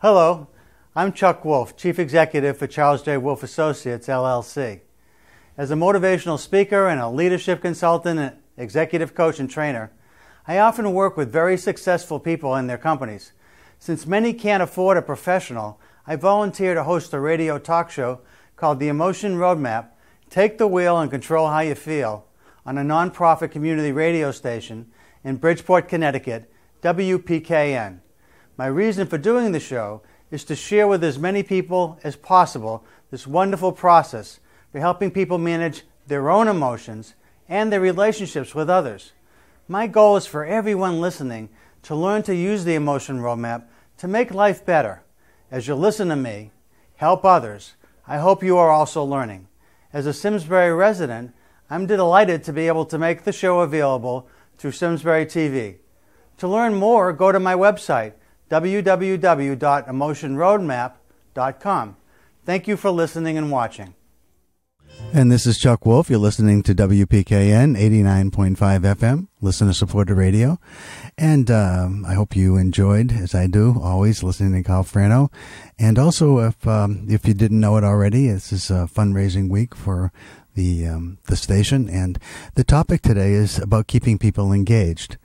Hello, I'm Chuck Wolf, Chief Executive for Charles J. Wolf Associates, LLC. As a motivational speaker and a leadership consultant and executive coach and trainer, I often work with very successful people in their companies. Since many can't afford a professional, I volunteer to host a radio talk show called The Emotion Roadmap, Take the Wheel and Control How You Feel, on a nonprofit community radio station in Bridgeport, Connecticut, WPKN. My reason for doing the show is to share with as many people as possible this wonderful process for helping people manage their own emotions and their relationships with others. My goal is for everyone listening to learn to use the Emotion Roadmap to make life better. As you listen to me, help others, I hope you are also learning. As a Simsbury resident, I'm delighted to be able to make the show available through Simsbury TV. To learn more, go to my website, www.emotionroadmap.com. Thank you for listening and watching. And this is Chuck Wolf. You're listening to WPKN 89.5 FM, listener-supported radio. And I hope you enjoyed, as I do, always listening to Carl Frano. And also, if you didn't know it already, this is a fundraising week for the station. And the topic today is about keeping people engaged.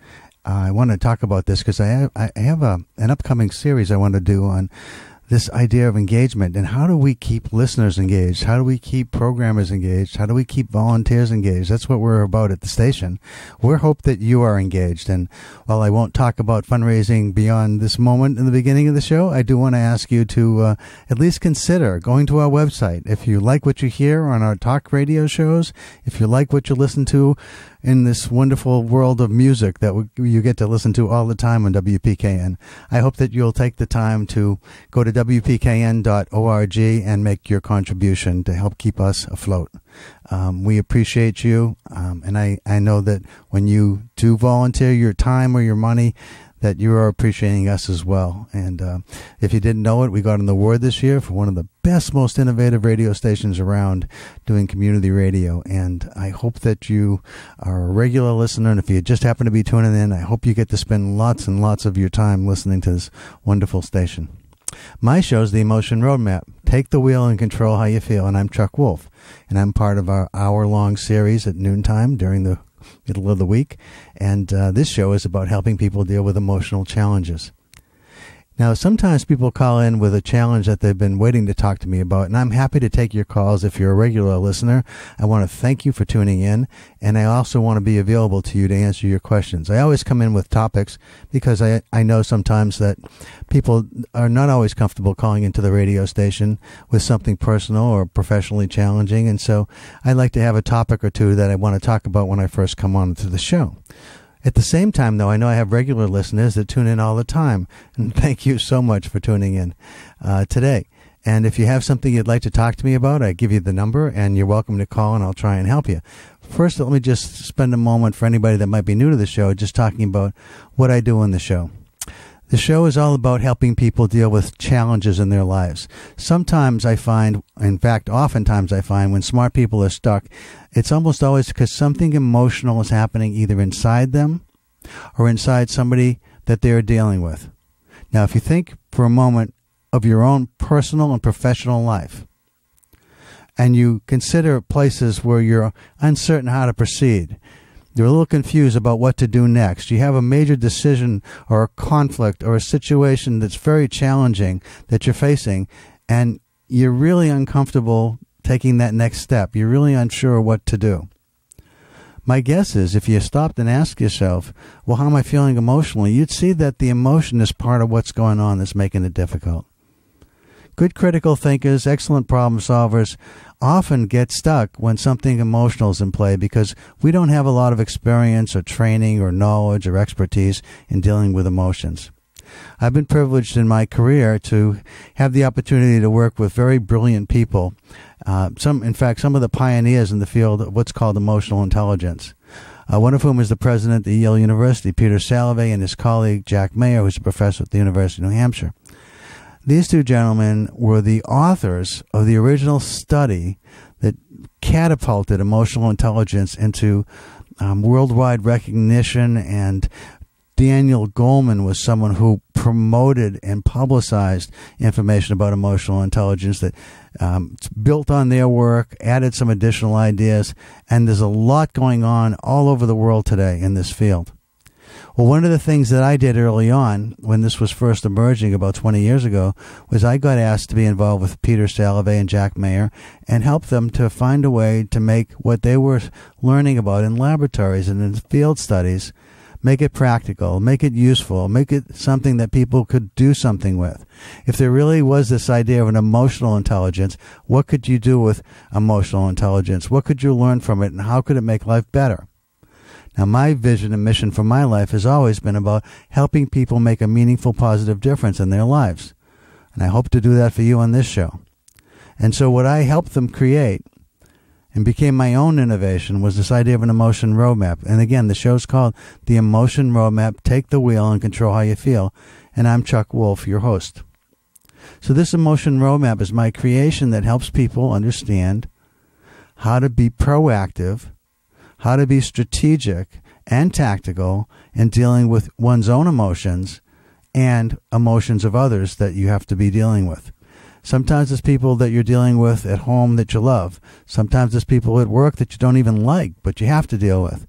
I want to talk about this because I have an upcoming series I want to do on this idea of engagement and how do we keep listeners engaged? How do we keep programmers engaged? How do we keep volunteers engaged? That's what we're about at the station. We hope that you are engaged. And while I won't talk about fundraising beyond this moment in the beginning of the show, I do want to ask you to at least consider going to our website. If you like what you hear on our talk radio shows, if you like what you listen to in this wonderful world of music that you get to listen to all the time on WPKN, I hope that you'll take the time to go to WPKN.org and make your contribution to help keep us afloat. We appreciate you, and I know that when you do volunteer your time or your money, that you are appreciating us as well. And if you didn't know it, we got an award this year for one of the best, most innovative radio stations around doing community radio. And I hope that you are a regular listener. And if you just happen to be tuning in, I hope you get to spend lots and lots of your time listening to this wonderful station. My show is The Emotion Roadmap. Take the wheel and control how you feel. And I'm Chuck Wolf. And I'm part of our hour-long series at noontime during the middle of the week. And this show is about helping people deal with emotional challenges. Now, sometimes people call in with a challenge that they've been waiting to talk to me about, and I'm happy to take your calls if you're a regular listener. I want to thank you for tuning in, and I also want to be available to you to answer your questions. I always come in with topics because I know sometimes that people are not always comfortable calling into the radio station with something personal or professionally challenging, and so I like to have a topic or two that I want to talk about when I first come on to the show. At the same time, though, I know I have regular listeners that tune in all the time, and thank you so much for tuning in today. And if you have something you'd like to talk to me about, I give you the number, and you're welcome to call, and I'll try and help you. First, let me just spend a moment for anybody that might be new to the show, just talking about what I do on the show. The show is all about helping people deal with challenges in their lives. Sometimes I find, in fact, oftentimes I find when smart people are stuck, it's almost always because something emotional is happening either inside them or inside somebody that they're dealing with. Now, if you think for a moment of your own personal and professional life, and you consider places where you're uncertain how to proceed, you're a little confused about what to do next. You have a major decision or a conflict or a situation that's very challenging that you're facing, and you're really uncomfortable taking that next step. You're really unsure what to do. My guess is if you stopped and asked yourself, well, how am I feeling emotionally? You'd see that the emotion is part of what's going on that's making it difficult. Good critical thinkers, excellent problem solvers, often get stuck when something emotional is in play because we don't have a lot of experience or training or knowledge or expertise in dealing with emotions. I've been privileged in my career to have the opportunity to work with very brilliant people, some of the pioneers in the field of what's called emotional intelligence. One of whom is the president of Yale University, Peter Salovey, and his colleague, Jack Mayer, who's a professor at the University of New Hampshire. These two gentlemen were the authors of the original study that catapulted emotional intelligence into worldwide recognition, and Daniel Goleman was someone who promoted and publicized information about emotional intelligence that built on their work, added some additional ideas, and there's a lot going on all over the world today in this field. Well, one of the things that I did early on when this was first emerging about 20 years ago was I got asked to be involved with Peter Salovey and Jack Mayer and help them to find a way to make what they were learning about in laboratories and in field studies, make it practical, make it useful, make it something that people could do something with. If there really was this idea of an emotional intelligence, what could you do with emotional intelligence? What could you learn from it, and how could it make life better? Now, my vision and mission for my life has always been about helping people make a meaningful, positive difference in their lives. And I hope to do that for you on this show. And so what I helped them create and became my own innovation was this idea of an emotion roadmap. And again, the show's called The Emotion Roadmap, Take the Wheel and Control How You Feel. And I'm Chuck Wolf, your host. So this emotion roadmap is my creation that helps people understand how to be proactive, how to be strategic and tactical in dealing with one's own emotions and emotions of others that you have to be dealing with. Sometimes it's people that you're dealing with at home that you love. Sometimes it's people at work that you don't even like, but you have to deal with.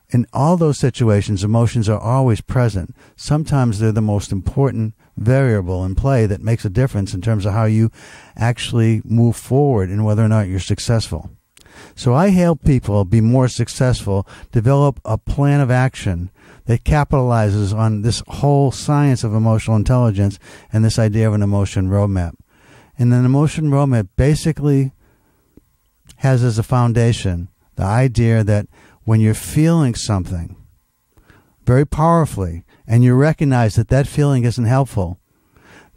In all those situations, emotions are always present. Sometimes they're the most important variable in play that makes a difference in terms of how you actually move forward and whether or not you're successful. So I help people be more successful, develop a plan of action that capitalizes on this whole science of emotional intelligence and this idea of an emotion roadmap. And an emotion roadmap basically has as a foundation the idea that when you're feeling something very powerfully and you recognize that that feeling isn't helpful,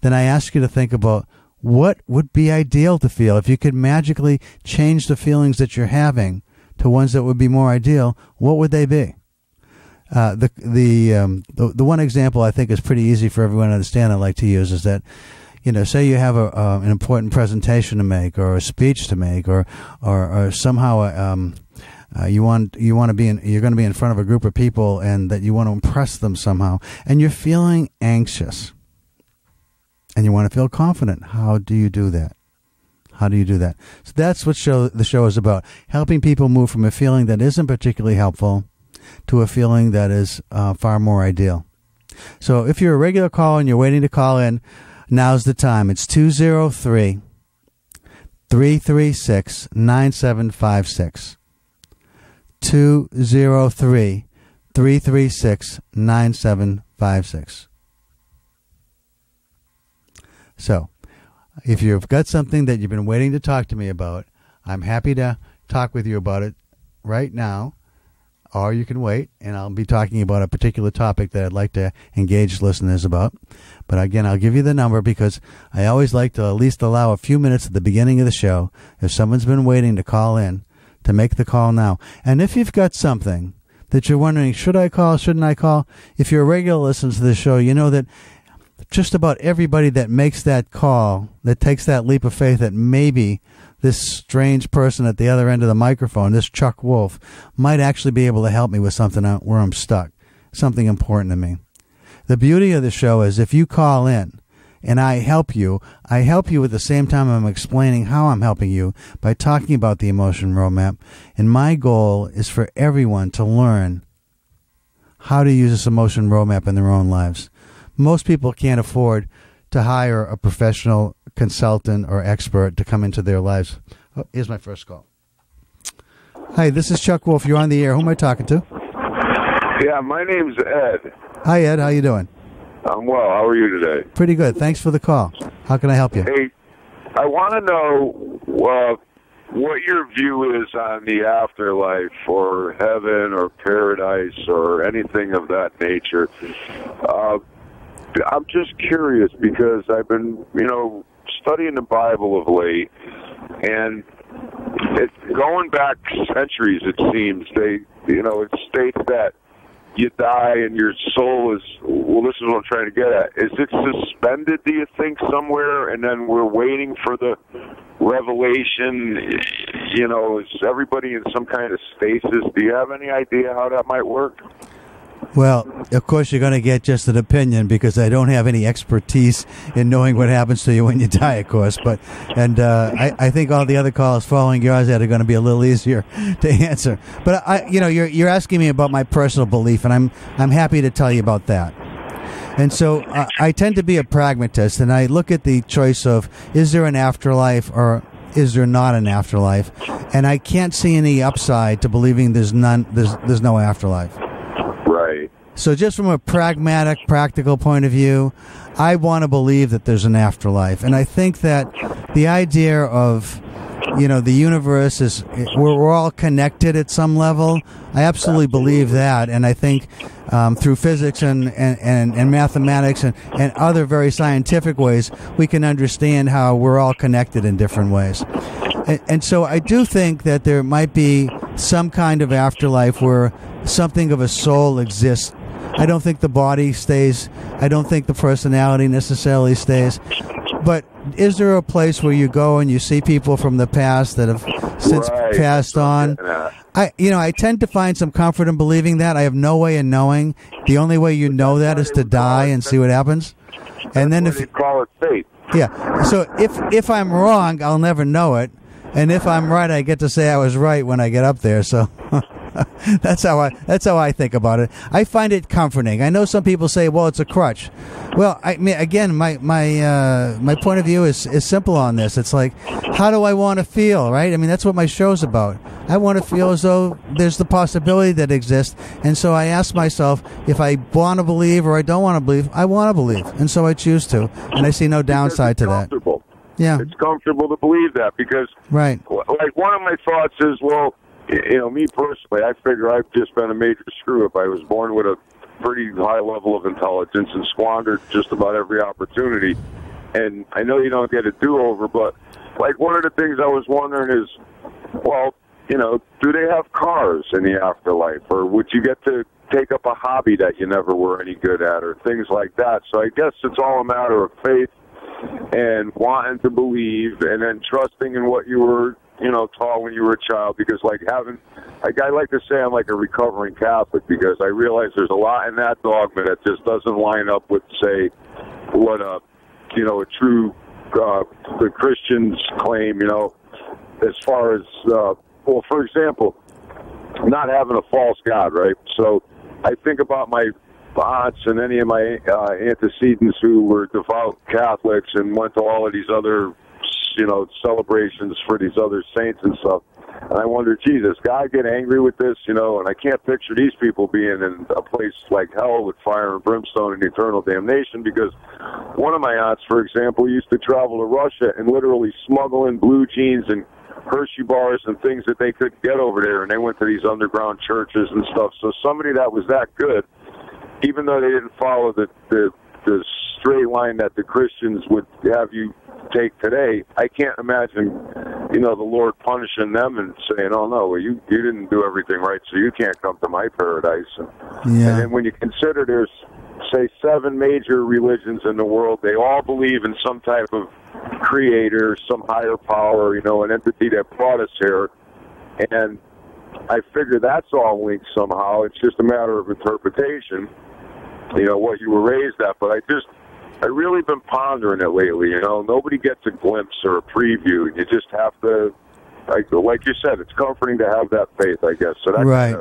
then I ask you to think about what would be ideal to feel. If you could magically change the feelings that you're having to ones that would be more ideal, what would they be? The one example I think is pretty easy for everyone to understand I like to use is that, say you have an important presentation to make or a speech to make or somehow you're going to be in front of a group of people and that you want to impress them somehow and you're feeling anxious. And you want to feel confident. How do you do that? How do you do that? So that's what the show is about. Helping people move from a feeling that isn't particularly helpful to a feeling that is far more ideal. So if you're a regular caller and you're waiting to call in, now's the time. It's 203-336-9756. 203-336-9756. So, if you've got something that you've been waiting to talk to me about, I'm happy to talk with you about it right now, or you can wait, and I'll be talking about a particular topic that I'd like to engage listeners about. But again, I'll give you the number because I always like to at least allow a few minutes at the beginning of the show, if someone's been waiting to call in, to make the call now. And if you've got something that you're wondering, should I call, shouldn't I call? If you're a regular listener to the show, you know that just about everybody that makes that call, that takes that leap of faith that maybe this strange person at the other end of the microphone, this Chuck Wolf, might actually be able to help me with something where I'm stuck, something important to me. The beauty of the show is if you call in and I help you at the same time I'm explaining how I'm helping you by talking about the emotion roadmap. And my goal is for everyone to learn how to use this emotion roadmap in their own lives. Most people can't afford to hire a professional consultant or expert to come into their lives. Oh, here's my first call. Hi, this is Chuck Wolf. You're on the air. Who am I talking to? Yeah, my name's Ed. Hi, Ed. How you doing? I'm well. How are you today? Pretty good. Thanks for the call. How can I help you? Hey, I want to know what your view is on the afterlife or heaven or paradise or anything of that nature. I'm just curious because I've been, studying the Bible of late, and going back centuries, it seems, it states that you die and your soul is, well, this is what I'm trying to get at. Is it suspended, do you think, somewhere, and then we're waiting for the revelation? You know, is everybody in some kind of stasis? Do you have any idea how that might work? Well, of course, you're going to get just an opinion because I don't have any expertise in knowing what happens to you when you die, of course. But I think all the other calls following yours are going to be a little easier to answer. But you're asking me about my personal belief, and I'm happy to tell you about that. And so I tend to be a pragmatist, and I look at the choice of is there an afterlife or is there not an afterlife, and I can't see any upside to believing there's no afterlife. Right. So just from a pragmatic, practical point of view, I want to believe that there's an afterlife. And I think that the idea of, the universe is, we're all connected at some level. I absolutely believe that. And I think through physics and mathematics and other very scientific ways, we can understand how we're all connected in different ways. And so I do think that there might be some kind of afterlife where something of a soul exists. I don't think the body stays. I don't think the personality necessarily stays. But is there a place where you go and you see people from the past that have since passed on? I tend to find some comfort in believing that. I have no way of knowing. The only way you know that is to die and see what happens. And then if you call it fate. Yeah. So if I'm wrong, I'll never know it. And if I'm right, I get to say I was right when I get up there. So that's how I think about it. I find it comforting. I know some people say, "Well, it's a crutch." Well, I mean, again, my point of view is simple on this. It's like, how do I want to feel, right? I mean, that's what my show's about. I want to feel as though there's the possibility that exists, and so I ask myself if I want to believe or I don't want to believe. I want to believe, and so I choose to, and I see no downside to that. Yeah, it's comfortable to believe that because, right? Like one of my thoughts is, well, me personally, I figure I've just been a major screw-up. I was born with a pretty high level of intelligence and squandered just about every opportunity. And I know you don't get a do-over, but like one of the things I was wondering is, well, do they have cars in the afterlife, or would you get to take up a hobby that you never were any good at, or things like that? So I guess it's all a matter of faith and wanting to believe, and then trusting in what you were, taught when you were a child. Because I like to say I'm like a recovering Catholic, because I realize there's a lot in that dogma that just doesn't line up with, say, what a true the Christians claim. As far as for example, not having a false God, right? So I think about my aunts and any of my antecedents who were devout Catholics and went to all of these other, celebrations for these other saints and stuff. And I wonder, Jesus, God get angry with this, and I can't picture these people being in a place like hell with fire and brimstone and eternal damnation, because one of my aunts, for example, used to travel to Russia and literally smuggle in blue jeans and Hershey bars and things that they couldn't get over there, and they went to these underground churches and stuff. So somebody that was that good, even though they didn't follow the straight line that the Christians would have you take today, I can't imagine, the Lord punishing them and saying, "Oh no, well, you didn't do everything right, so you can't come to my paradise." And then when you consider there's, say, 7 major religions in the world, they all believe in some type of creator, some higher power, an entity that brought us here, and I figure that's all linked somehow. It's just a matter of interpretation, what you were raised at. But I really been pondering it lately. Nobody gets a glimpse or a preview. You just have to, like you said, it's comforting to have that faith, I guess. So that's right.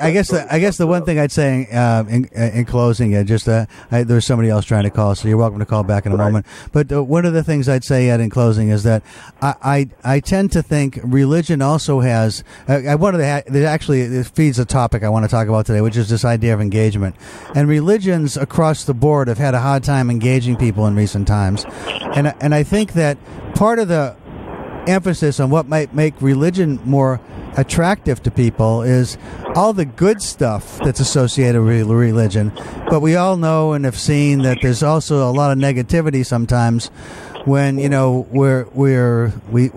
I guess the one thing I'd say in closing, there's somebody else trying to call, so you're welcome to call back in a moment. But one of the things I'd say in closing is that I tend to think religion also has. It feeds a topic I want to talk about today, which is this idea of engagement. And religions across the board have had a hard time engaging people in recent times, and I think that part of the emphasis on what might make religion more attractive to people is all the good stuff that's associated with religion. But we all know and have seen that there's also a lot of negativity sometimes when we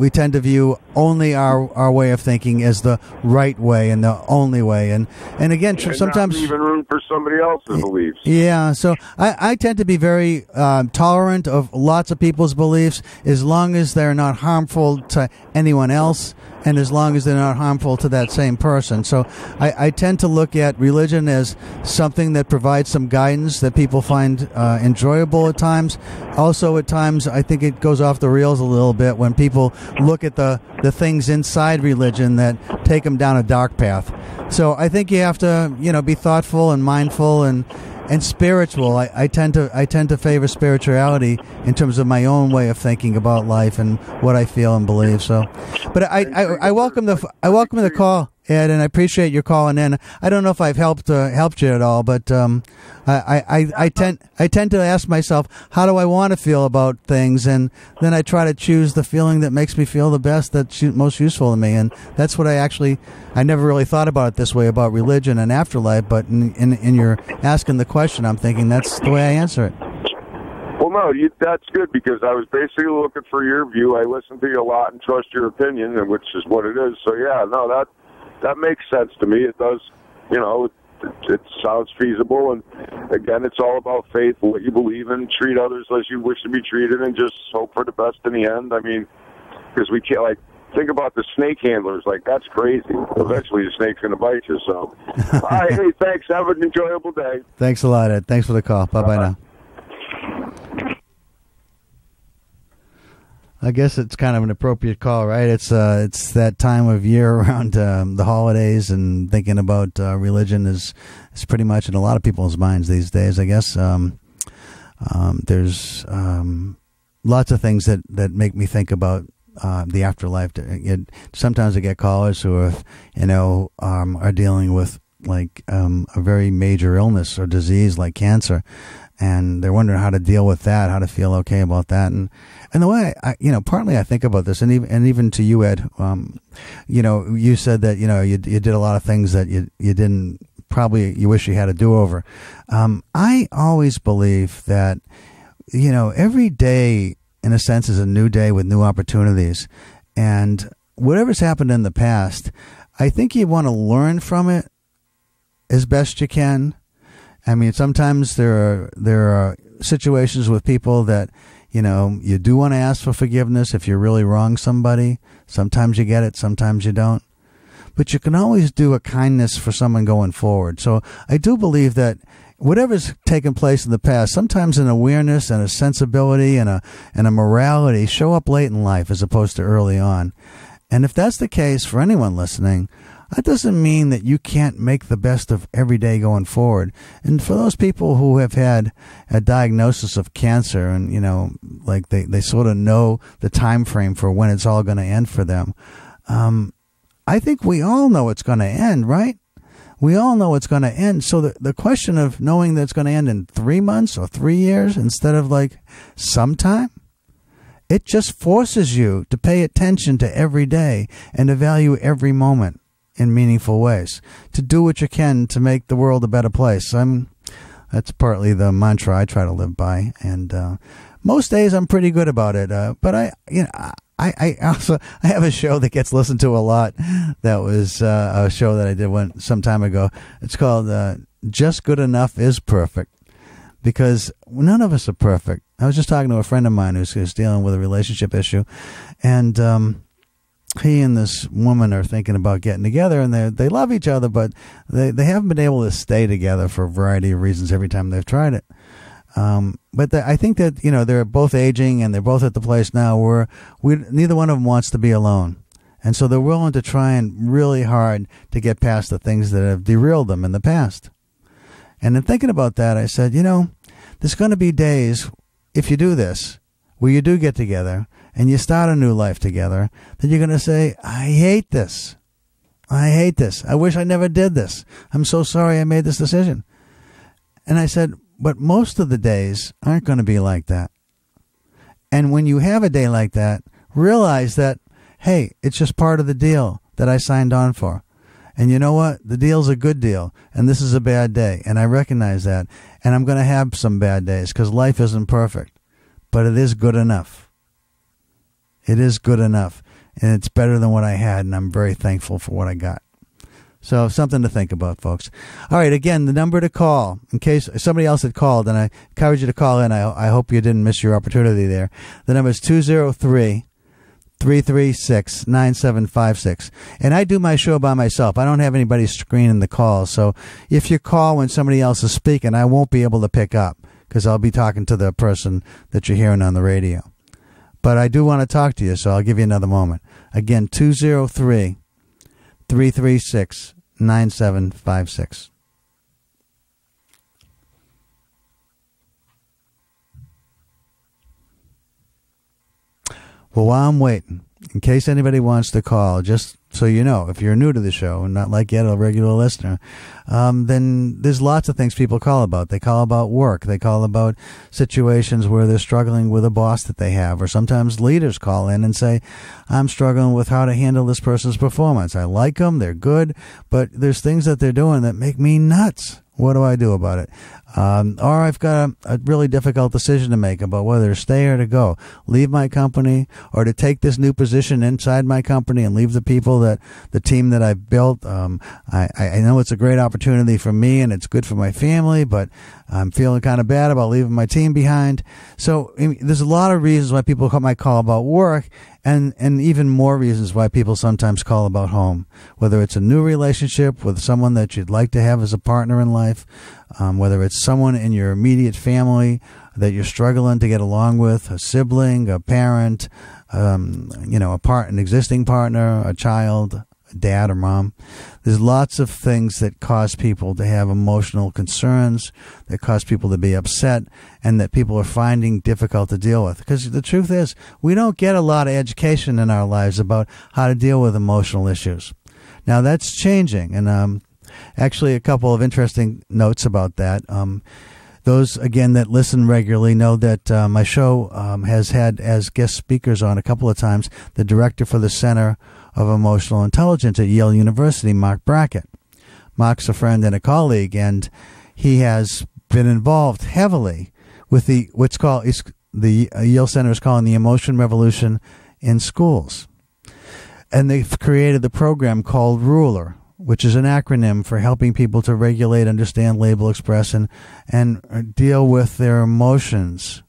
tend to view only our way of thinking is the right way and the only way. And again, and sometimes not leaving room for somebody else's beliefs. Yeah, so I tend to be very tolerant of lots of people's beliefs as long as they're not harmful to anyone else and as long as they're not harmful to that same person. So I tend to look at religion as something that provides some guidance that people find enjoyable at times. Also, at times, I think it goes off the rails a little bit when people look at the things inside religion that take them down a dark path. So I think you have to, be thoughtful and mindful and spiritual. I tend to favor spirituality in terms of my own way of thinking about life and what I feel and believe. So, but I welcome the call, Ed, and I appreciate your calling in. I don't know if I've helped you at all, but I tend to ask myself, how do I want to feel about things, and then I try to choose the feeling that makes me feel the best, that's most useful to me, and that's what I never really thought about it this way about religion and afterlife, but in your asking the question, I'm thinking that's the way I answer it. Well, no, that's good, because I was basically looking for your view. I listen to you a lot and trust your opinion, and which is what it is. So yeah, no, that makes sense to me. It does, it sounds feasible. And again, it's all about faith, what you believe in, treat others as you wish to be treated, and just hope for the best in the end. I mean, because we can't, think about the snake handlers. That's crazy. Eventually the snake's going to bite you. So, all right, hey, thanks. Have an enjoyable day. Thanks a lot, Ed. Thanks for the call. Bye-bye now. I guess it's kind of an appropriate call, right? It's that time of year around the holidays, and thinking about religion is pretty much in a lot of people's minds these days, I guess. There's lots of things that make me think about the afterlife. Sometimes I get callers who are dealing with a very major illness or disease like cancer, and they're wondering how to deal with that, how to feel okay about that. And the way partly I think about this, and even to you, Ed, you said that, you did a lot of things that you didn't, probably you wish you had a do-over. I always believe that, every day in a sense is a new day with new opportunities, and whatever's happened in the past, I think you want to learn from it as best you can. I mean, sometimes there are situations with people that, you do want to ask for forgiveness if you really wrong somebody. Sometimes you get it, sometimes you don't. But you can always do a kindness for someone going forward. So I do believe that whatever's taken place in the past, sometimes an awareness and a sensibility and a morality show up late in life as opposed to early on. And if that's the case for anyone listening, that doesn't mean that you can't make the best of every day going forward. And for those people who have had a diagnosis of cancer and, they sort of know the time frame for when it's all going to end for them, I think we all know it's going to end, right? We all know it's going to end. So the question of knowing that it's going to end in 3 months or 3 years instead of sometime, it just forces you to pay attention to every day and to value every moment in meaningful ways, to do what you can to make the world a better place. That's partly the mantra I try to live by, and most days I'm pretty good about it. But I have a show that gets listened to a lot. That was a show that I did some time ago. It's called "Just Good Enough is Perfect," because none of us are perfect. I was just talking to a friend of mine who's dealing with a relationship issue, and he and this woman are thinking about getting together, and they love each other, but they haven't been able to stay together for a variety of reasons every time they've tried it. But I think that, they're both aging, and they're both at the place now where neither one of them wants to be alone. And so they're willing to try and really hard to get past the things that have derailed them in the past. And in thinking about that, I said, there's going to be days, if you do this, where you do get together and you start a new life together, then you're going to say, I hate this. I hate this. I wish I never did this. I'm so sorry I made this decision. And I said, but most of the days aren't going to be like that. And when you have a day like that, realize that, hey, it's just part of the deal that I signed on for. And you know what? The deal's a good deal, and this is a bad day. And I recognize that. And I'm going to have some bad days because life isn't perfect. But it is good enough. It is good enough. and it's better than what I had, and I'm very thankful for what I got. So something to think about, folks. All right, again, the number to call, in case somebody else had called, and I encourage you to call in. I hope you didn't miss your opportunity there. The number is 203-336-9756. And I do my show by myself. I don't have anybody screening the call. So if you call when somebody else is speaking, I won't be able to pick up because I'll be talking to the person that you're hearing on the radio. But I do want to talk to you, so I'll give you another moment. Again, 203-336-9756. Well, while I'm waiting, in case anybody wants to call, just so you know, if you're new to the show and not like yet a regular listener, then there's lots of things people call about. They call about work. They call about situations where they're struggling with a boss that they have. Or sometimes leaders call in and say, I'm struggling with how to handle this person's performance. I like them. They're good. But there's things that they're doing that make me nuts. What do I do about it? Or I've got a really difficult decision to make about whether to stay or to go, leave my company, or to take this new position inside my company and leave the people the team that I've built. I know it's a great opportunity for me and it's good for my family, but I'm feeling kind of bad about leaving my team behind. So there's a lot of reasons why people might call about work, and even more reasons why people sometimes call about home, whether it's a new relationship with someone that you'd like to have as a partner in life, whether it's someone in your immediate family that you're struggling to get along with, a sibling, a parent, an existing partner, a child, dad or mom. There's lots of things that cause people to have emotional concerns, that cause people to be upset, and that people are finding difficult to deal with. Because the truth is, we don't get a lot of education in our lives about how to deal with emotional issues. Now, that's changing, and actually a couple of interesting notes about that. Those, again, that listen regularly know that my show has had as guest speakers on a couple of times the director for the Center of Emotional Intelligence at Yale University, Mark Brackett. Mark's a friend and a colleague, and he has been involved heavily with the Yale Center is calling the Emotion Revolution in schools. And they've created the program called RULER, which is an acronym for helping people to regulate, understand, label, express, and deal with their emotions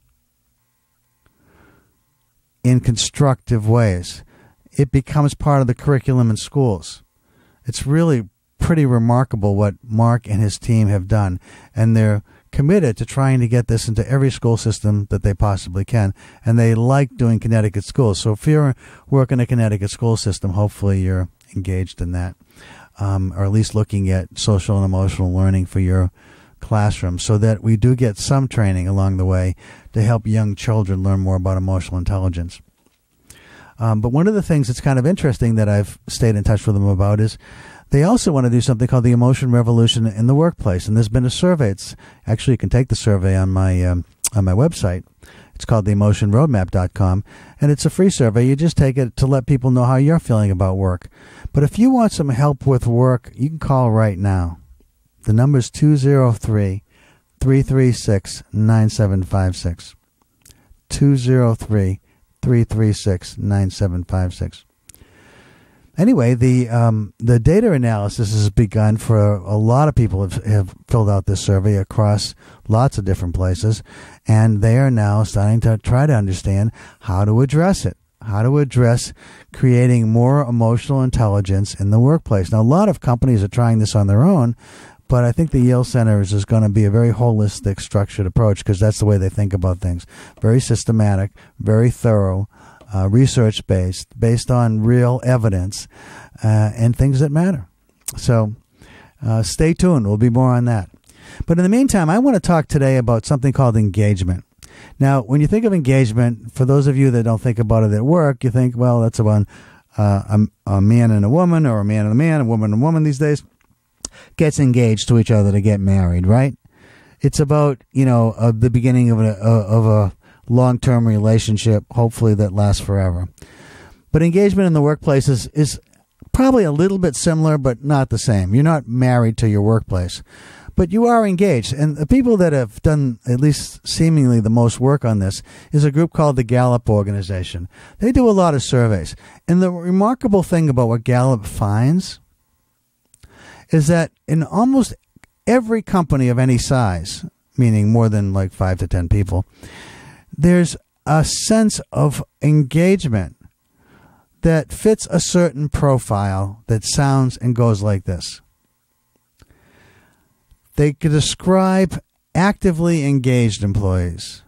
in constructive ways. It becomes part of the curriculum in schools. It's really pretty remarkable what Mark and his team have done, and they're committed to trying to get this into every school system that they possibly can, and they like doing Connecticut schools. So if you're working a Connecticut school system, hopefully you're engaged in that, or at least looking at social and emotional learning for your classroom, so that we do get some training along the way to help young children learn more about emotional intelligence. But one of the things that's kind of interesting that I've stayed in touch with them about is they also want to do something called the Emotion Revolution in the workplace. And there's been a survey. It's actually, you can take the survey on my website. It's called theemotionroadmap.com, and it's a free survey. You just take it to let people know how you're feeling about work. But if you want some help with work, you can call right now. The number is 203-336-9756. 203-336-9756. Anyway, the data analysis has begun for a lot of people have filled out this survey across lots of different places, and they are now starting to try to understand how to address it, how to address creating more emotional intelligence in the workplace. Now, a lot of companies are trying this on their own, but I think the Yale Center is going to be a very holistic, structured approach, because that's the way they think about things. Very systematic, very thorough, research-based, based on real evidence, and things that matter. So stay tuned. We'll be more on that. But in the meantime, I want to talk today about something called engagement. Now, when you think of engagement, for those of you that don't think about it at work, you think, well, that's about a man and a woman, or a man and a man, a woman and a woman these days, gets engaged to each other to get married, right? It's about, the beginning of a long-term relationship, hopefully that lasts forever. But engagement in the workplace is probably a little bit similar, but not the same. You're not married to your workplace. but you are engaged. And the people that have done at least seemingly the most work on this is a group called the Gallup Organization. They do a lot of surveys. And the remarkable thing about what Gallup finds is that in almost every company of any size, meaning more than like 5 to 10 people, there's a sense of engagement that fits a certain profile that sounds and goes like this. They could describe actively engaged employees,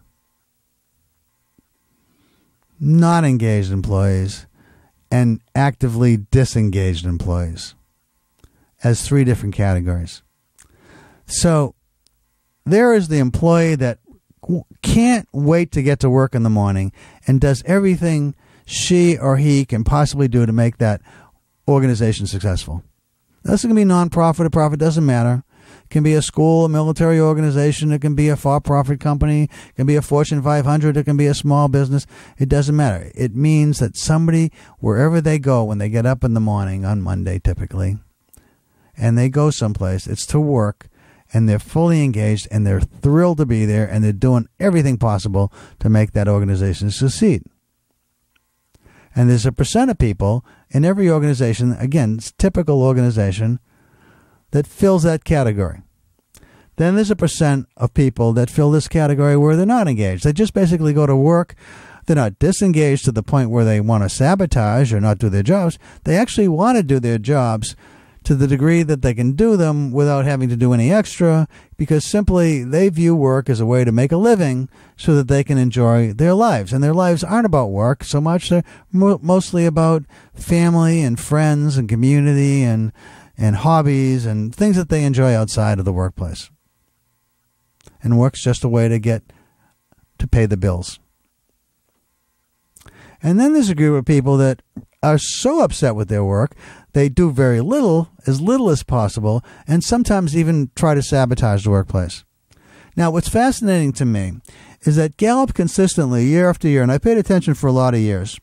not engaged employees, and actively disengaged employees as 3 different categories. So there is the employee that can't wait to get to work in the morning and does everything she or he can possibly do to make that organization successful. This can be nonprofit or profit, doesn't matter. It can be a school, a military organization. It can be a for-profit company. It can be a Fortune 500. It can be a small business. It doesn't matter. It means that somebody, wherever they go, when they get up in the morning on Monday typically, and they go someplace, it's to work, and they're fully engaged, and they're thrilled to be there, and they're doing everything possible to make that organization succeed. And there's a percent of people in every organization, again, it's a typical organization, that fills that category. Then there's a percent of people that fill this category where they're not engaged. They just basically go to work. They're not disengaged to the point where they want to sabotage or not do their jobs. They actually want to do their jobs to the degree that they can do them without having to do any extra, because simply they view work as a way to make a living so that they can enjoy their lives. And their lives aren't about work so much. They're mostly about family and friends and community and hobbies and things that they enjoy outside of the workplace. And work's just a way to get to pay the bills. And then there's a group of people that are so upset with their work, they do very little as possible, and sometimes even try to sabotage the workplace. Now, what's fascinating to me is that Gallup consistently, year after year, and I paid attention for a lot of years,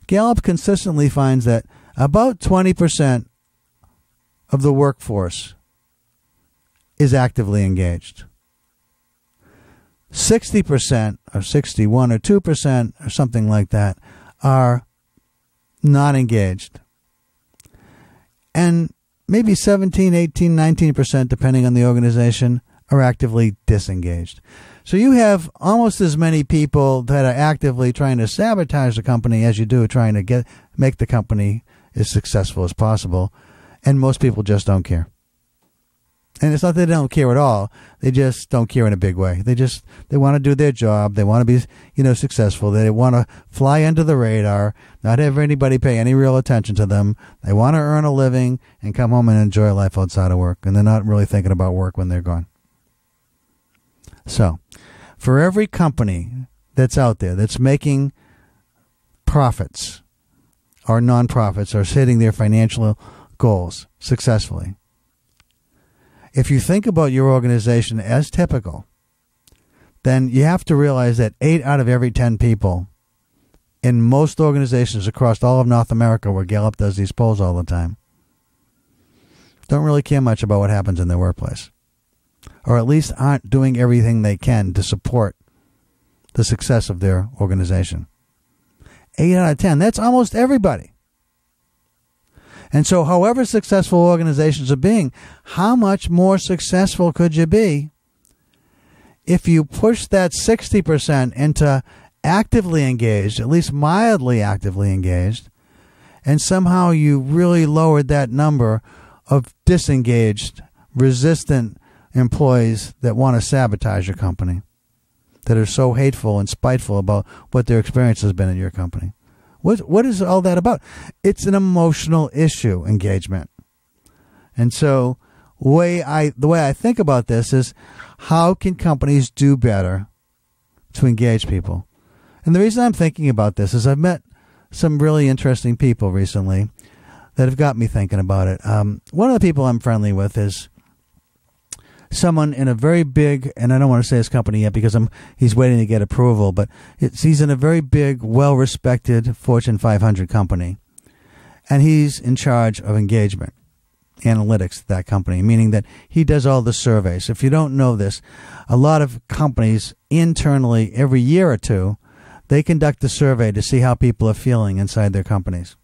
Gallup consistently finds that about 20% of the workforce is actively engaged. 60% or 61 or 2% or something like that are not engaged. And maybe 17, 18, 19%, depending on the organization, are actively disengaged. So you have almost as many people that are actively trying to sabotage the company as you do trying to make the company as successful as possible. And most people just don't care. And it's not that they don't care at all. They just don't care in a big way. They want to do their job. They want to be, successful. They want to fly under the radar, not have anybody pay any real attention to them. They want to earn a living and come home and enjoy life outside of work. And they're not really thinking about work when they're gone. So, for every company that's out there that's making profits or non-profits or hitting their financial goals successfully, if you think about your organization as typical, then you have to realize that 8 out of every 10 people in most organizations across all of North America, where Gallup does these polls all the time, don't really care much about what happens in their workplace, or at least aren't doing everything they can to support the success of their organization. 8 out of 10, that's almost everybody. And so however successful organizations are being, how much more successful could you be if you push that 60% into actively engaged, at least mildly actively engaged, and somehow you really lowered that number of disengaged, resistant employees that want to sabotage your company, that are so hateful and spiteful about what their experience has been in your company? What is all that about? It's an emotional issue, engagement. And so the way I think about this is, how can companies do better to engage people? And the reason I'm thinking about this is I've met some really interesting people recently that have got me thinking about it. One of the people I'm friendly with is someone in a very big, and I don't want to say his company yet because he's waiting to get approval, but he's in a very big, well-respected Fortune 500 company, and he's in charge of engagement. analytics at that company, meaning that he does all the surveys. If you don't know this, a lot of companies internally, every year or two, they conduct a survey to see how people are feeling inside their companies.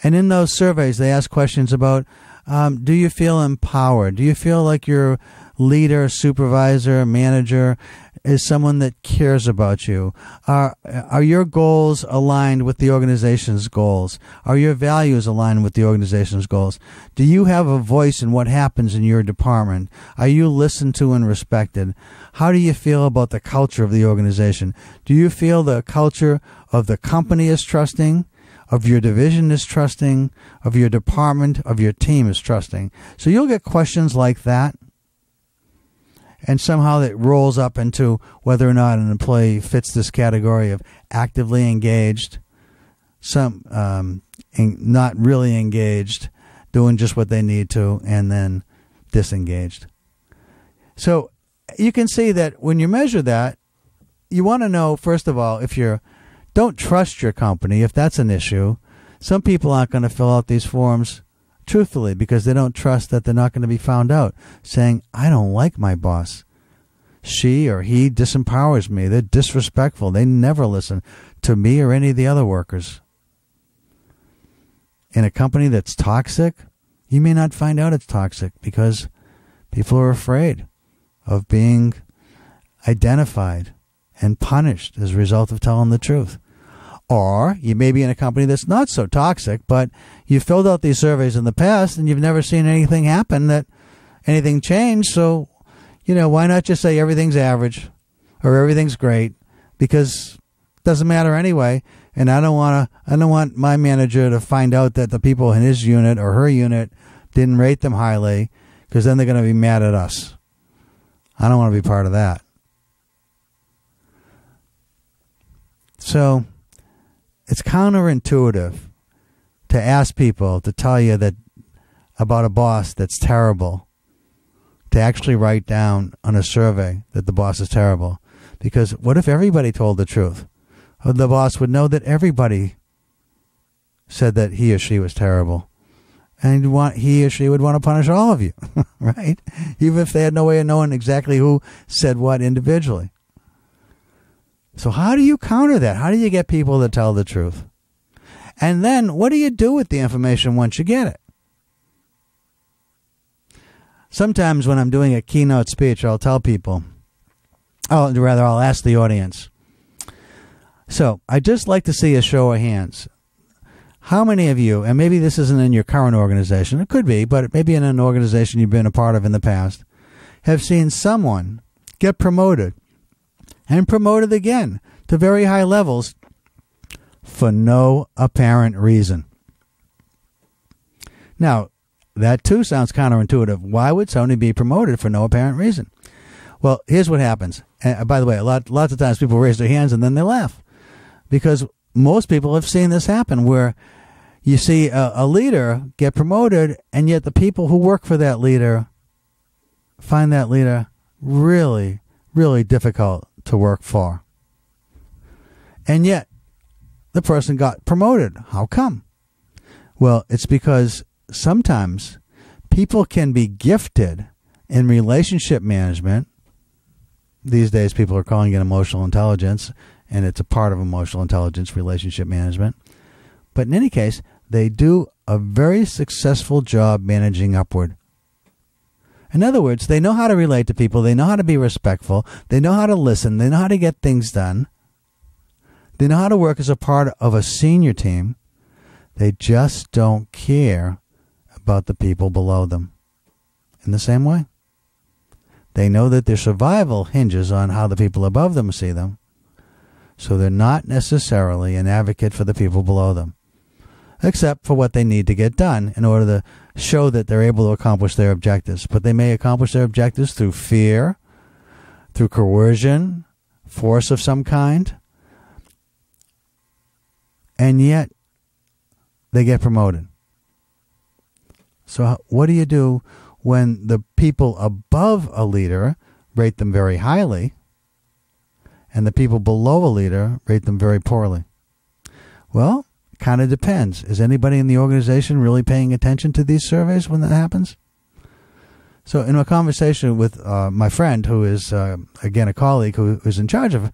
And in those surveys, they ask questions about, do you feel empowered? Do you feel like your leader, supervisor, manager is someone that cares about you? Are your goals aligned with the organization's goals? Are your values aligned with the organization's goals? Do you have a voice in what happens in your department? Are you listened to and respected? How do you feel about the culture of the organization? Do you feel the culture of the company is trusting? Of your division is trusting? Of your department, of your team is trusting? So you'll get questions like that. And somehow that rolls up into whether or not an employee fits this category of actively engaged, some not really engaged, doing just what they need to, and then disengaged. So you can see that when you measure that, you want to know, first of all, if you don't trust your company, if that's an issue. Some people aren't going to fill out these forms truthfully because they don't trust that they're not going to be found out saying, I don't like my boss. She or he disempowers me. They're disrespectful. They never listen to me or any of the other workers. In a company that's toxic, you may not find out it's toxic because people are afraid of being identified and punished as a result of telling the truth. Or you may be in a company that's not so toxic, but you filled out these surveys in the past and you've never seen anything happen, that anything change. So, why not just say everything's average or everything's great, because it doesn't matter anyway. And I don't want my manager to find out that the people in his unit or her unit didn't rate them highly, because then they're going to be mad at us. I don't want to be part of that. So it's counterintuitive to ask people to tell you that about a boss that's terrible, to actually write down on a survey that the boss is terrible. Because what if everybody told the truth? The boss would know that everybody said that he or she was terrible. And he or she would want to punish all of you, right? Even if they had no way of knowing exactly who said what individually. So how do you counter that? How do you get people to tell the truth? And then what do you do with the information once you get it? Sometimes when I'm doing a keynote speech, I'll tell people, I'll ask the audience. So I'd just like to see a show of hands. How many of you, and maybe this isn't in your current organization, it could be, but maybe in an organization you've been a part of in the past, have seen someone get promoted and promoted again to very high levels for no apparent reason? Now, that too sounds counterintuitive. Why would somebody be promoted for no apparent reason? Well, here's what happens. And by the way, lots of times people raise their hands and then they laugh, because most people have seen this happen, where you see a leader get promoted, and yet the people who work for that leader find that leader really, really difficult to work for. And yet the person got promoted. How come? Well, it's because sometimes people can be gifted in relationship management. These days people are calling it emotional intelligence, and it's a part of emotional intelligence, relationship management. But in any case, they do a very successful job managing upward. In other words, they know how to relate to people. They know how to be respectful. They know how to listen. They know how to get things done. They know how to work as a part of a senior team. They just don't care about the people below them. In the same way, they know that their survival hinges on how the people above them see them. So they're not necessarily an advocate for the people below them, except for what they need to get done in order to show that they're able to accomplish their objectives. But they may accomplish their objectives through fear, through coercion, force of some kind, and yet they get promoted. So what do you do when the people above a leader rate them very highly, and the people below a leader rate them very poorly? Well, kind of depends. Is anybody in the organization really paying attention to these surveys when that happens? So in a conversation with my friend, who is, again, a colleague who is in charge of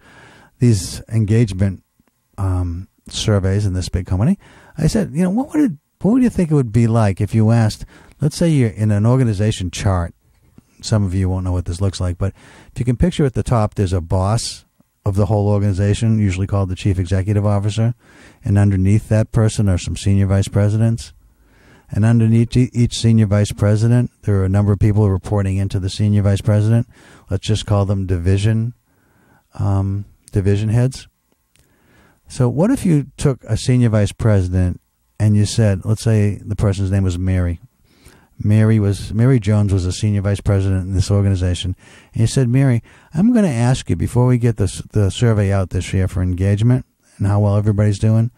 these engagement surveys in this big company, I said, what would you think it would be like if you asked, let's say you're in an organization chart. Some of you won't know what this looks like, but if you can picture at the top, there's a boss of the whole organization, usually called the chief executive officer, and underneath that person are some senior vice presidents. And underneath each senior vice president, there are a number of people reporting into the senior vice president. Let's just call them division heads. So what if you took a senior vice president and you said, let's say the person's name was Mary. Mary Jones was a senior vice president in this organization. And you said, Mary, I'm going to ask you, before we get the survey out this year for engagement and how well everybody's doing,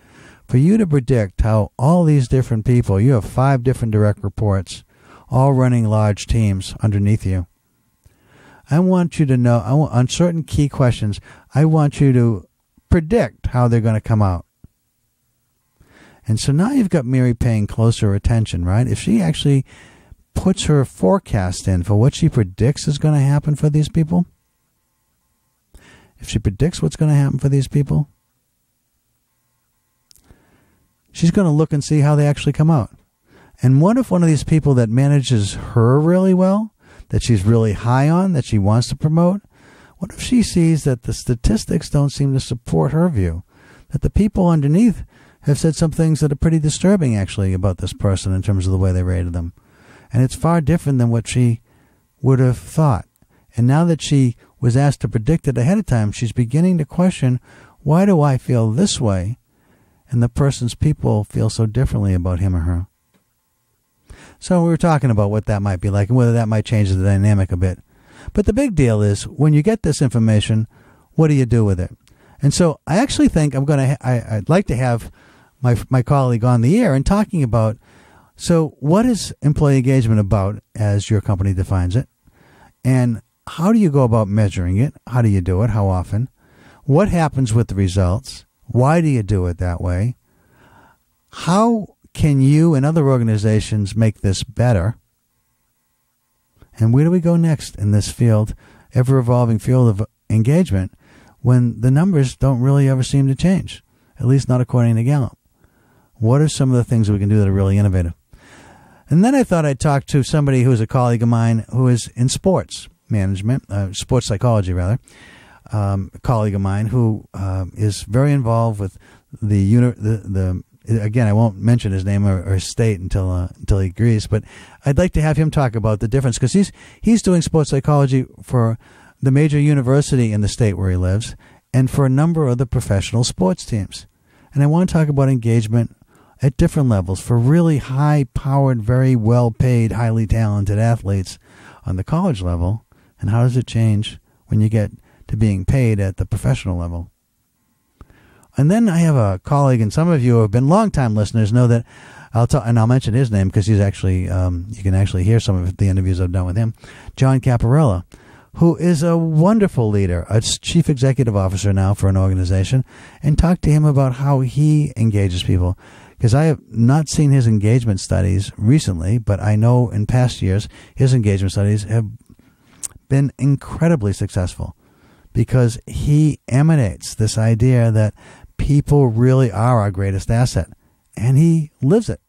for you to predict how all these different people, you have 5 different direct reports, all running large teams underneath you. I want you to know, on certain key questions, I want you to predict how they're going to come out. And so now you've got Mary paying closer attention, right? If she actually puts her forecast in for what she predicts is going to happen for these people, if she predicts what's going to happen for these people, she's going to look and see how they actually come out. And what if one of these people that manages her really well, that she's really high on, that she wants to promote, what if she sees that the statistics don't seem to support her view, that the people underneath have said some things that are pretty disturbing, actually, about this person in terms of the way they rated them. And it's far different than what she would have thought. And now that she was asked to predict it ahead of time, she's beginning to question, why do I feel this way and the person's people feel so differently about him or her? So we were talking about what that might be like and whether that might change the dynamic a bit. But the big deal is, when you get this information, what do you do with it? And so I actually think I'd like to have my colleague on the air and talking about, so what is employee engagement about as your company defines it? And how do you go about measuring it? How do you do it? How often? What happens with the results? Why do you do it that way? How can you and other organizations make this better? And where do we go next in this field, ever-evolving field of engagement, when the numbers don't really ever seem to change, at least not according to Gallup? What are some of the things we can do that are really innovative? And then I thought I'd talk to somebody who is a colleague of mine who is in sports management, sports psychology rather, a colleague of mine who is very involved with the again, I won't mention his name or his state until he agrees, but I'd like to have him talk about the difference, because he's doing sports psychology for the major university in the state where he lives and for a number of the professional sports teams. And I want to talk about engagement at different levels for really high-powered, very well-paid, highly talented athletes on the college level, and how does it change when you get to being paid at the professional level. And then I have a colleague, and some of you who have been longtime listeners know that I'll mention his name because he's actually, you can actually hear some of the interviews I've done with him, John Caparella, who is a wonderful leader, a chief executive officer now for an organization, and talk to him about how he engages people. Because I have not seen his engagement studies recently, but I know in past years his engagement studies have been incredibly successful, because he emanates this idea that people really are our greatest asset, and he lives it.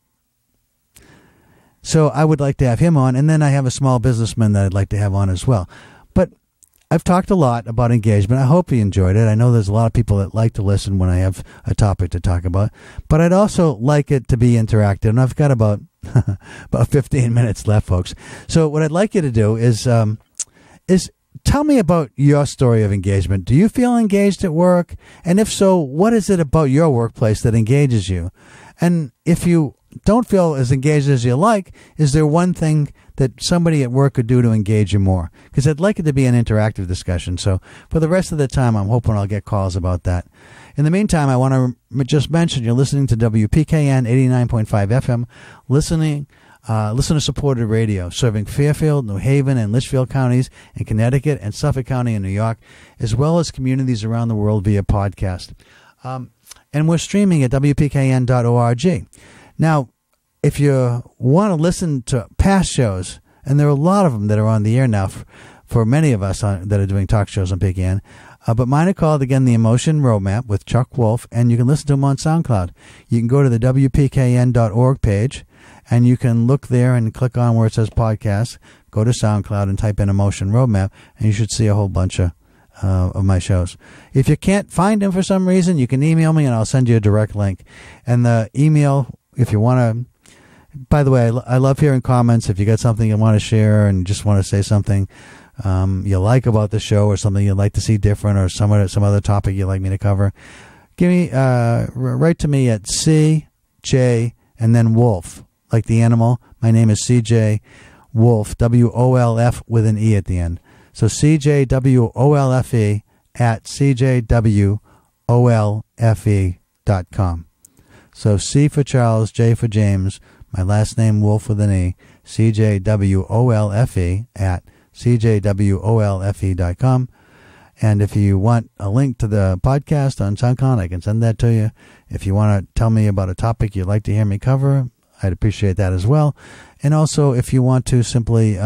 So I would like to have him on, and then I have a small businessman that I'd like to have on as well. But I've talked a lot about engagement. I hope you enjoyed it. I know there's a lot of people that like to listen when I have a topic to talk about, but I'd also like it to be interactive, and I've got about 15 minutes left, folks. So what I'd like you to do is tell me about your story of engagement. Do you feel engaged at work? And if so, what is it about your workplace that engages you? And if you don't feel as engaged as you like, is there one thing that somebody at work could do to engage you more? Because I'd like it to be an interactive discussion. So for the rest of the time, I'm hoping I'll get calls about that. In the meantime, I want to just mention you're listening to WPKN 89.5 FM, listener-supported radio, serving Fairfield, New Haven, and Litchfield counties in Connecticut and Suffolk County in New York, as well as communities around the world via podcast. and we're streaming at WPKN.org. Now, if you want to listen to past shows, and there are a lot of them that are on the air now for many of us that are doing talk shows on PKN, but mine are called, again, The Emotion Roadmap with Chuck Wolf, and you can listen to them on SoundCloud. You can go to the WPKN.org page, and you can look there and click on where it says podcast, go to SoundCloud and type in Emotion Roadmap, and you should see a whole bunch of my shows. If you can't find them for some reason, you can email me and I'll send you a direct link. And the email, if you want to, by the way, I love hearing comments. If you got something you want to share and just want to say something you like about the show, or something you'd like to see different, or some other topic you'd like me to cover, write to me at CJ and then Wolf, like the animal. My name is CJ Wolf, WOLF with an E at the end. So CJWOLFE at CJWOLFE.com. So C for Charles, J for James, my last name Wolf with an E, CJWOLFE at CJWOLFE.com. And if you want a link to the podcast on SoundCloud, I can send that to you. If you want to tell me about a topic you'd like to hear me cover, I'd appreciate that as well. And also, if you want to simply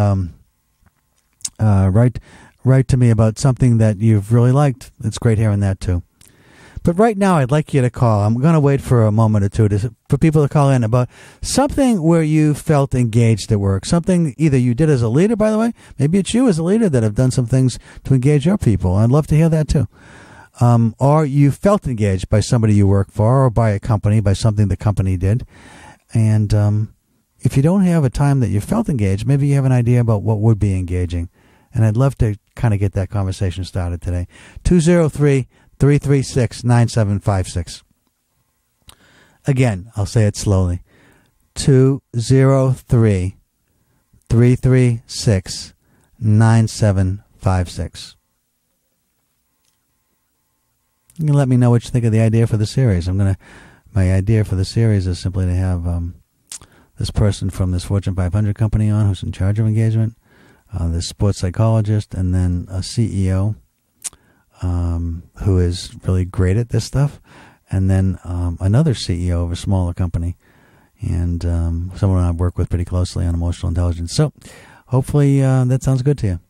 write to me about something that you've really liked, it's great hearing that too. But right now, I'd like you to call. I'm going to wait for a moment or two for people to call in about something where you felt engaged at work. Something either you did as a leader, by the way. Maybe it's you as a leader that have done some things to engage your people. I'd love to hear that too. Or you felt engaged by somebody you work for, or by a company, by something the company did. And if you don't have a time that you felt engaged, maybe you have an idea about what would be engaging. And I'd love to kind of get that conversation started today. 203-336-9756. Again, I'll say it slowly. 203-336-9756. You can let me know what you think of the idea for the series. My idea for the series is simply to have this person from this Fortune 500 company on who's in charge of engagement, this sports psychologist, and then a CEO who is really great at this stuff, and then another CEO of a smaller company, and someone I've worked with pretty closely on emotional intelligence. So hopefully that sounds good to you.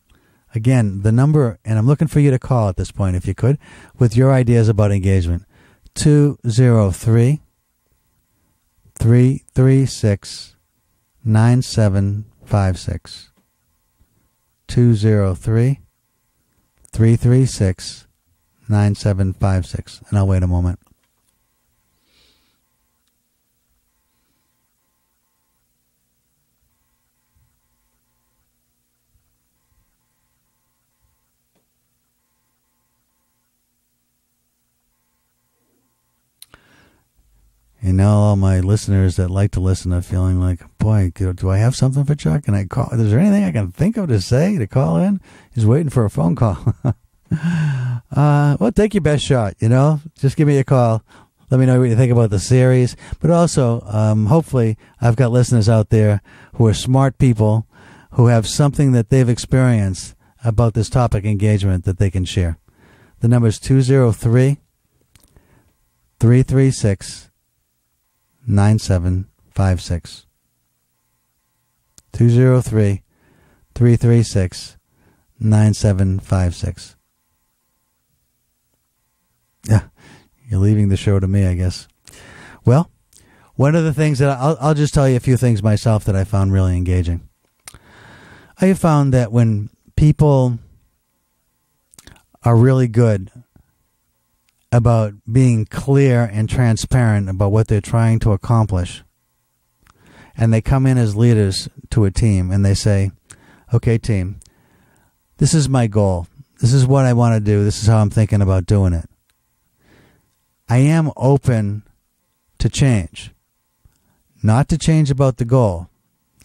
Again, the number, and I'm looking for you to call at this point, if you could, with your ideas about engagement. 203-336-9756. 203-336-9756. And I'll wait a moment. And now all my listeners that like to listen are feeling like, boy, do I have something for Chuck? Can I call? Is there anything I can think of to say to call in? He's waiting for a phone call. Well, take your best shot, Just give me a call. Let me know what you think about the series. But also, hopefully, I've got listeners out there who are smart people who have something that they've experienced about this topic engagement that they can share. The number is 203-336-9756. 203-336-9756. Yeah, you're leaving the show to me, I guess. Well, one of the things that I'll just tell you a few things myself that I found really engaging. I have found that when people are really good about being clear and transparent about what they're trying to accomplish, and they come in as leaders to a team and they say, okay, team, this is my goal. This is what I want to do. This is how I'm thinking about doing it. I am open to change. Not to change about the goal.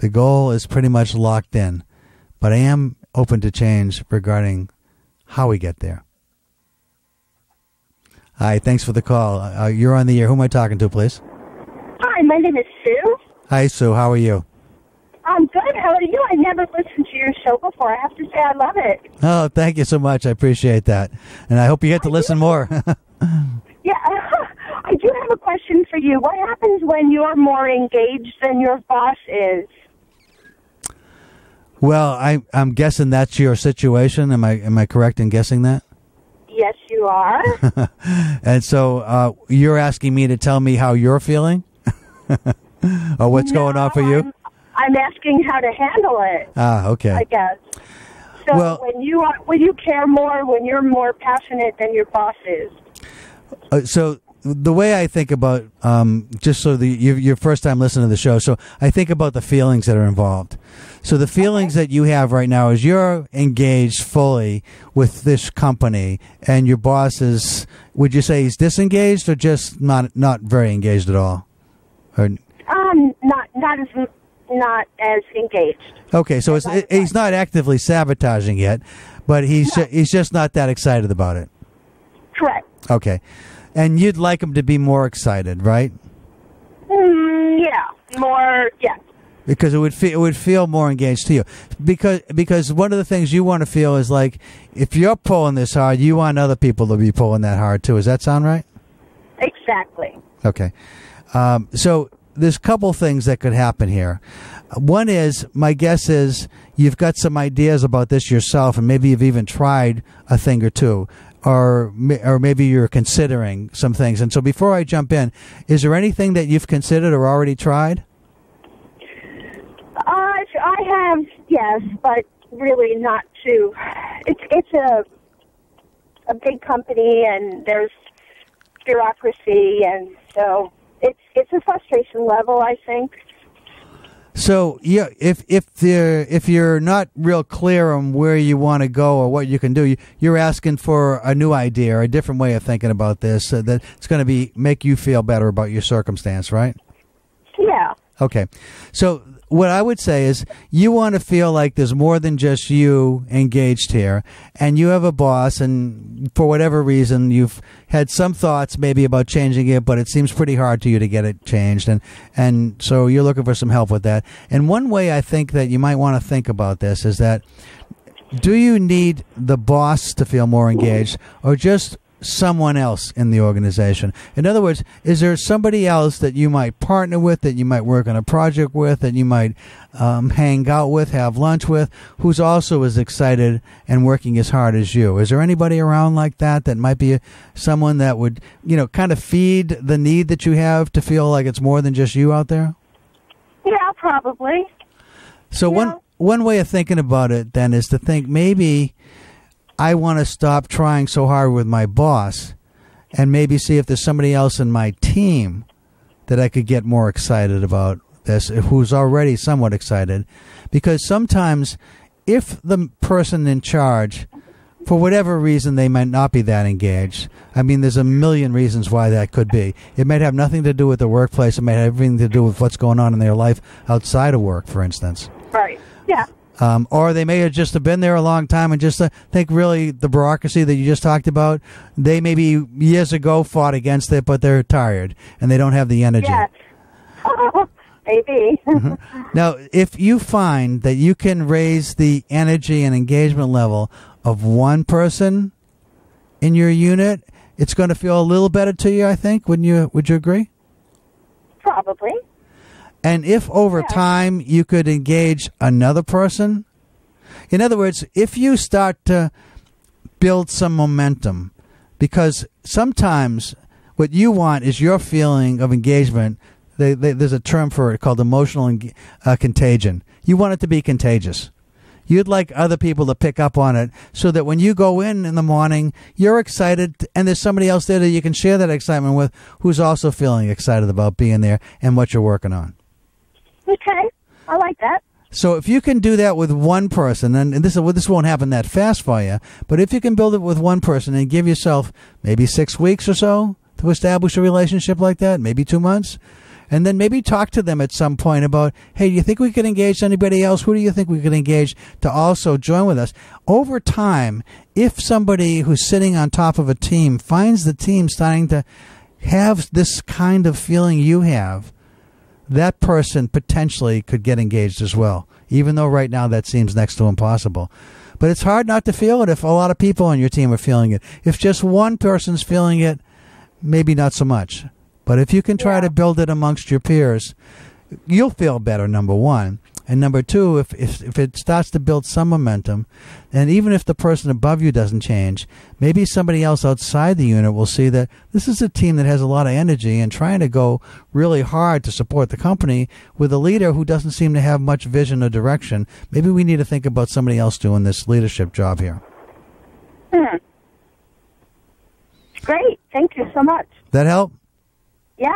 The goal is pretty much locked in. But I am open to change regarding how we get there. Hi, thanks for the call. You're on the air. Who am I talking to, please? Hi, my name is Sue. Hi, Sue. How are you? I'm good. How are you? I never listened to your show before. I have to say I love it. Oh, thank you so much. I appreciate that. And I hope you get to listen more. Yeah, I do have a question for you. What happens when you're more engaged than your boss is? Well, I'm guessing that's your situation. Am I correct in guessing that? Yes, you are. And so you're asking me to tell me how you're feeling? Or what's going on for you? I'm asking how to handle it. Ah, okay. I guess. So Well, when you care more, when you're more passionate than your boss is. So the way I think about, just so your first time listening to the show, so I think about the feelings that are involved. So the feelings that you have right now is you're engaged fully with this company, and your boss is, would you say he's disengaged or just not very engaged at all? Or, not as engaged. okay, so he's not actively sabotaging it, but he's just not that excited about it. Correct. Okay, and you'd like him to be more excited, right? Yeah, more. Yeah. Because it would feel more engaged to you. Because one of the things you want to feel is like, if you're pulling this hard, you want other people to be pulling that hard too. Does that sound right? Exactly. Okay. So there's a couple things that could happen here. One is, my guess is you've got some ideas about this yourself, and maybe you've even tried a thing or two, or maybe you're considering some things. And so before I jump in, is there anything that you've considered or already tried? I have, yes, but really not too. It's a big company, and there's bureaucracy, and so it's a frustration level, I think. So yeah, if you're not real clear on where you want to go or what you can do, you're asking for a new idea or a different way of thinking about this that's going to make you feel better about your circumstance, right? Yeah. Okay. So what I would say is you want to feel like there's more than just you engaged here, and you have a boss, and for whatever reason you've had some thoughts maybe about changing it, but it seems pretty hard to you to get it changed, and so you're looking for some help with that. And one way I think that you might want to think about this is that, do you need the boss to feel more engaged, or just someone else in the organization? In other words, is there somebody else that you might partner with, that you might work on a project with, that you might hang out with, have lunch with, who's also as excited and working as hard as you? Is there anybody around like that might be someone that would, kind of feed the need that you have to feel like it's more than just you out there? Yeah, probably. So one way of thinking about it then is to think, maybe I want to stop trying so hard with my boss and maybe see if there's somebody else in my team that I could get more excited about this, who's already somewhat excited. Because sometimes if the person in charge, for whatever reason, they might not be that engaged. I mean, there's a million reasons why that could be. It might have nothing to do with the workplace. It might have everything to do with what's going on in their life outside of work, for instance. Right. Yeah. Or they may have just been there a long time and just think really the bureaucracy that you just talked about, they maybe years ago fought against it, but they're tired and they don't have the energy. Yes. Maybe. Now, if you find that you can raise the energy and engagement level of one person in your unit, it's going to feel a little better to you, I think. Would you agree? Probably. And if over time you could engage another person, in other words, if you start to build some momentum, because sometimes what you want is your feeling of engagement. There's a term for it called emotional contagion. You want it to be contagious. You'd like other people to pick up on it so that when you go in the morning, you're excited, and there's somebody else there that you can share that excitement with who's also feeling excited about being there and what you're working on. Okay, I like that. So if you can do that with one person, and this won't happen that fast for you, but if you can build it with one person and give yourself maybe 6 weeks or so to establish a relationship like that, maybe 2 months, and then maybe talk to them at some point about, hey, do you think we could engage anybody else? Who do you think we could engage to also join with us? Over time, if somebody who's sitting on top of a team finds the team starting to have this kind of feeling you have, that person potentially could get engaged as well, even though right now that seems next to impossible. But it's hard not to feel it if a lot of people on your team are feeling it. If just one person's feeling it, maybe not so much. But if you can try to build it amongst your peers, you'll feel better, number one. And number two, if it starts to build some momentum, and even if the person above you doesn't change, maybe somebody else outside the unit will see that this is a team that has a lot of energy and trying to go really hard to support the company with a leader who doesn't seem to have much vision or direction. Maybe we need to think about somebody else doing this leadership job here. Great. Thank you so much. That help? Yeah.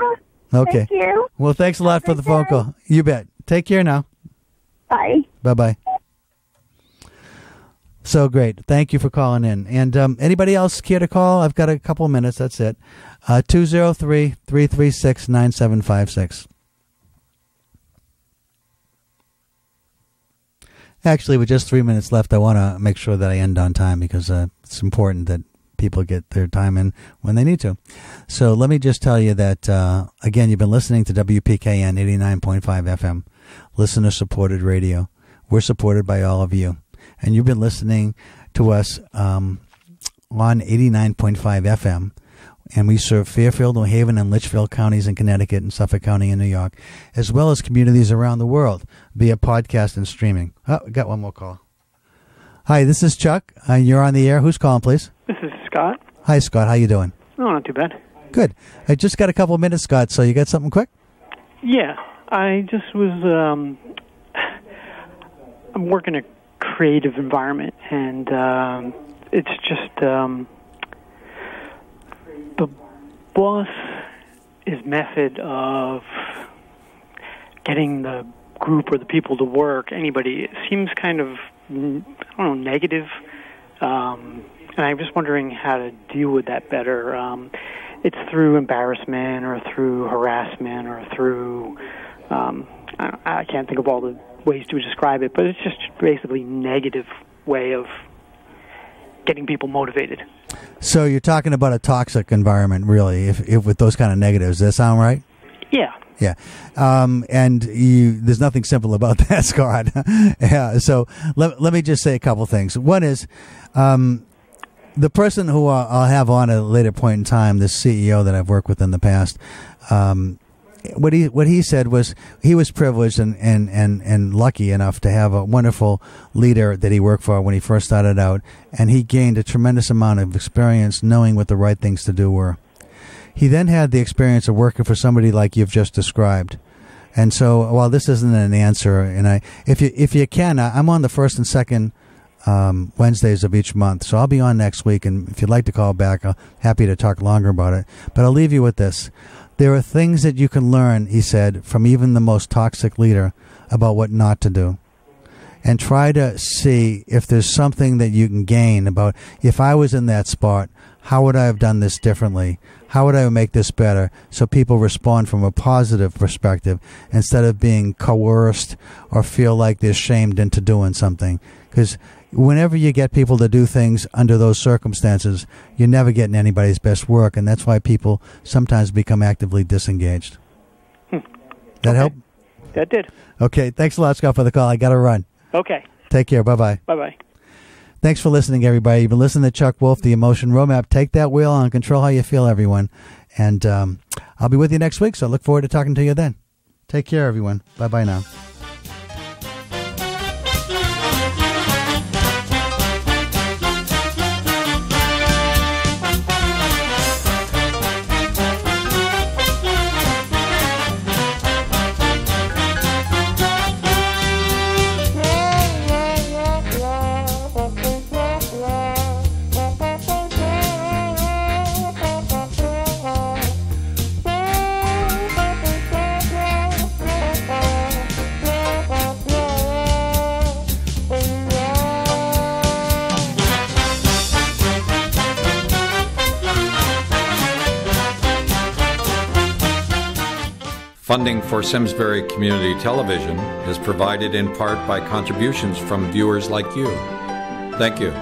Okay. Thank you. Well, thanks a lot for the phone call. You bet. Take care now. Bye. Bye-bye. So great. Thank you for calling in. And anybody else care to call? I've got a couple of minutes. That's it. 203-336-9756. Actually, with just 3 minutes left, I want to make sure that I end on time because it's important that people get their time in when they need to. So let me just tell you that, again, you've been listening to WPKN 89.5 FM, listener-supported radio. We're supported by all of you. And you've been listening to us on 89.5 FM. And we serve Fairfield, New Haven, and Litchfield counties in Connecticut and Suffolk County in New York, as well as communities around the world via podcast and streaming. Oh, we got one more call. Hi, this is Chuck. You're on the air. Who's calling, please? This is Scott. Hi, Scott. How you doing? Oh, not too bad. Good. I just got a couple of minutes, Scott, so you got something quick? Yeah, I just was, I'm working in a creative environment, and it's just, the boss's method of getting the group or the people to work, anybody, it seems kind of, I don't know, negative. And I'm just wondering how to deal with that better. It's through embarrassment or through harassment or through, I can't think of all the ways to describe it, but it's just basically negative way of getting people motivated. So you're talking about a toxic environment, really, if with those kind of negatives. Does that sound right? Yeah. Yeah. And there's nothing simple about that, Scott. Yeah. So let me just say a couple things. One is, the person who I'll have on at a later point in time, this CEO that I've worked with in the past, what he said was he was privileged and lucky enough to have a wonderful leader that he worked for when he first started out, and he gained a tremendous amount of experience knowing what the right things to do were. He then had the experience of working for somebody like you've just described. And so while this isn't an answer, and if you can, I'm on the first and second Wednesdays of each month, so I'll be on next week, and if you'd like to call back, I'm happy to talk longer about it. But I'll leave you with this. There are things that you can learn, he said, from even the most toxic leader about what not to do. And try to see if there's something that you can gain about, if I was in that spot, how would I have done this differently? How would I make this better so people respond from a positive perspective instead of being coerced or feel like they're shamed into doing something? Because whenever you get people to do things under those circumstances, you're never getting anybody's best work, and that's why people sometimes become actively disengaged. That help? That did. Okay, thanks a lot, Scott, for the call. I got to run. Okay. Take care. Bye-bye. Bye-bye. Thanks for listening, everybody. You've been listening to Chuck Wolf, the Emotion Roadmap. Take that wheel and control how you feel, everyone. And I'll be with you next week, so I look forward to talking to you then. Take care, everyone. Bye-bye now. Funding for Simsbury Community Television is provided in part by contributions from viewers like you. Thank you.